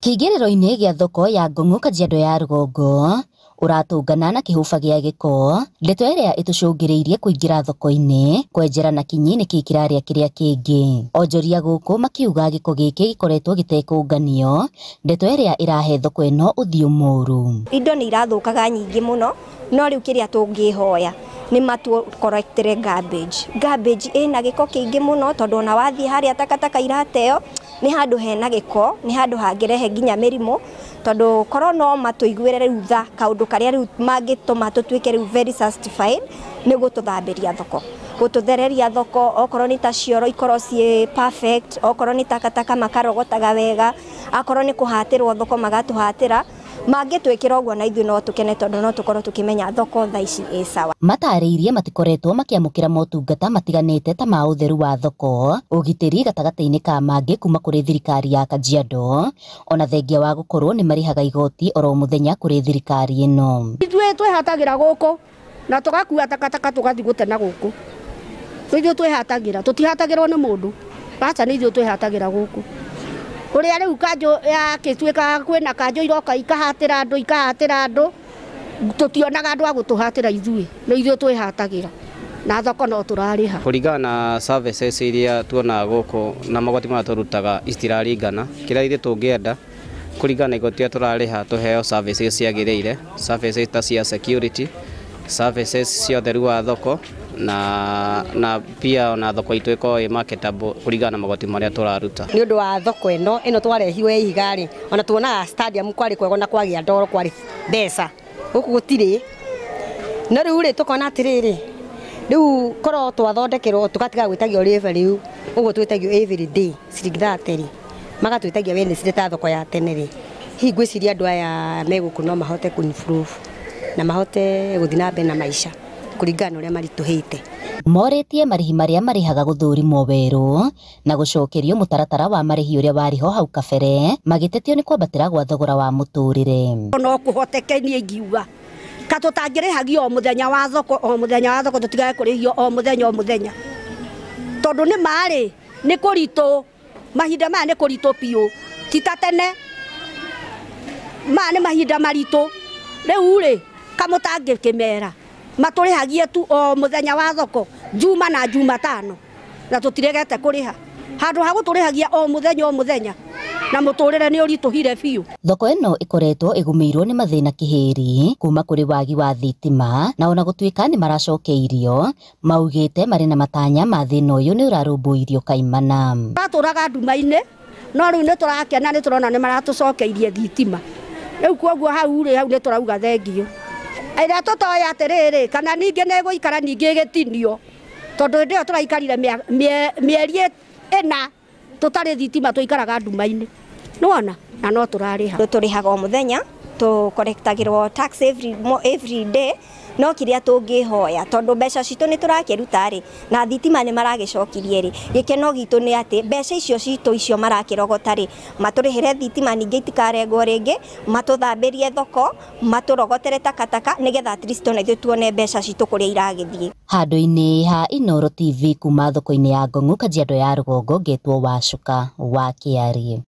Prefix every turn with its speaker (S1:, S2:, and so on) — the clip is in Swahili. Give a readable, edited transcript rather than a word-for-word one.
S1: Kĩingĩrĩro-inĩ gĩa thoko ya Ngong'o Kajiado ya rũgongo ũratũngana na kĩhuba gĩa gĩko, ndeto ĩrĩa ĩtũcũngĩrĩirie kũingĩra thoko-inĩ kwenjera na kinyi nĩkĩ kĩrarĩa kĩrĩa kĩngĩ. Onjoria gũkũ makiuga gĩko gĩkĩ gĩkoretwo gĩtekũnganio, ndeto ĩrĩa ĩrahe thoko ĩno ũthiũ mũru.
S2: Indo nĩ irathũkaga nyingĩ mũno, no rĩu kĩrĩa tũngĩhoya nĩ matũkorektere garbage. Garbage ĩna gĩko kĩingĩ mũno tondũ ona wathiĩ harĩa takataka irateo nĩ handũ hena gĩko, nĩ handũ hangĩrehe nginya mĩrimũ, tondũ korwo no matũiguĩre rĩu tha kaũndũ karĩa rĩu mangĩtũma tũtuĩke rĩu very certified nĩ gũtũthambĩria thoko, gũtũthereria thoko, okorwo nĩ ta cioro ikorwo ciĩ perfect, okorwo nĩ takataka makarogotaga wega, akorwo nĩ kũhatĩrwo thoko magatũhatĩra. Mangĩtwĩkĩra ũguo na ithuĩ no tũkene tondũ no tũkorwo tũkĩmenya thoko thaa ici ĩ sawa.
S1: Matarĩirie matikoretwo makĩamũkĩra motungata matiganĩte ta ma ũtheru wa thoko, ũgitĩri gatagatĩ-inĩ ka mangĩ kuma kũrĩ thirikari ya Kajiado, ona thengia wa gũkorwo nĩ marĩhaga igoti oro mũthenya kũrĩ thirikari ĩno.
S3: Ithuĩ twĩhatagĩra gũkũ na tũgakua takataka tũgathiĩ gũtena gũkũ. Ithuĩ twĩhatagĩra, tũtihatagĩrwo nĩ mũndũ, aca nĩ ithuĩ twĩhatagĩra gũkũ. Ũrĩa rĩu kanjũ yakĩtuĩka kwĩna kanjũ iroka ikahatĩra andũ, tũtionaga andũ a gũtũhatĩra ithuĩ, no ithuĩ twĩhatagĩra na thoko no tũrarĩha.
S4: Kũringana na services iria tuonaga gũkũ na magoti marĩa tũrutaga itiraringana, kĩrĩa ithuĩ tũngĩenda kũringana na igoti tũrarĩha tũheo services ciagĩrĩire, services ta cia security, services cia ũtheru wa thoko na pia ona thoko itũ ĩkorwo ĩ marketable kũringana na magoti marĩa tũraruta.
S5: Nĩ ũndũ wa thoko ĩno twarehirwo ihiga-rĩ, ona tuonaga stadium kwarĩ kwego na kwagĩa ndoro kwarĩ mbeca, gũkũ gũtirĩ. No rĩu-rĩ tũkona atĩrĩrĩ, rĩu korwo twathondekerwo tũgatiga gwĩtagio river rĩu, ũguo twĩtagio every day ciringi 30, magatwĩtagia Wednesday ta thoko ya tene-rĩ, hihi ngwĩciria andũ aya megũkũ no mahote kũ-improve na mahote gũthiĩ na mbere na maica kũringana ũrĩa maritũhĩte.
S1: Morĩtie marĩhi marĩa marĩhaga gũthũrimwo werũ na gũcokerio mũtaratara wa marĩhi ũrĩa warĩho hau kabere, magĩtetio nĩ kwambatĩra gwa thogora wa mũtũrĩre.
S3: No kũhoteke niĩ ingiuga ka tũtangĩrĩhagio o mũthenya wa thoko tũtigage kũrĩhio o mũthenya, tondũ nĩ marĩ nĩ kũritũ, mahinda maya nĩ kũritũ piũ, ti ta tene, maya nĩ mahinda maritũ. Rĩu-rĩ kamũtangĩkĩmera matũrĩhagie tu o mũthenya wa thoko Juma na Jumatano na tũtiregete kũrĩha, handũ ha gũtũrĩhagia o mũthenya na mũtũrĩre nĩ ũritũhire biũ.
S1: Thoko ĩno ĩkoretwo ĩgũmĩirwo nĩ mathĩna kĩhĩri kuma kũrĩ wagi wa thitima, na ona gũtuĩka nĩ maracokeirio, maugĩte marĩ na matanya ma thĩna ũyũ nĩ ũrarũmbũirio kaimana.
S3: Tũratũraga nduma-inĩ, no rĩu nĩ tũrakena, nĩ tũrona nĩ maratũcokeirie thitima. Rĩu koguo hau nĩ tũrauga thengio. Ĩrĩa tũtoya atĩrĩrĩ, kana ningĩ nĩ gũikara ningĩ gĩtinio, tondũ hĩndĩ ĩyo tũraikarire mĩeri 4 tũtarĩ thitima, tũikaraga nduma-inĩ, nĩwona, na no tũrarĩha.
S2: Tũrĩhaga o mũthenya, tũkorektagĩrwo tax every day, no kĩrĩa tũngĩhoya tondũ mbeca citũ nĩ tũrakĩruta-rĩ na thitima nĩ maragĩcokirie-rĩ, gĩkeno gitũ nĩ atĩ mbeca icio citũ icio marakĩrogota-rĩ matũrĩhĩre thitima ningĩ itikarengwo rĩngĩ, matũthambĩrie thoko, matũrogotere takataka, nĩgetha at least ona ithuĩ tuone mbeca citũ kũrĩa iragĩthiĩ.
S1: Handũ-inĩ ha Inooro TV kuma thoko-inĩ ya Ngong'o Kajiado ya rũgongo, ngetwo Wacuka wa Kĩarie.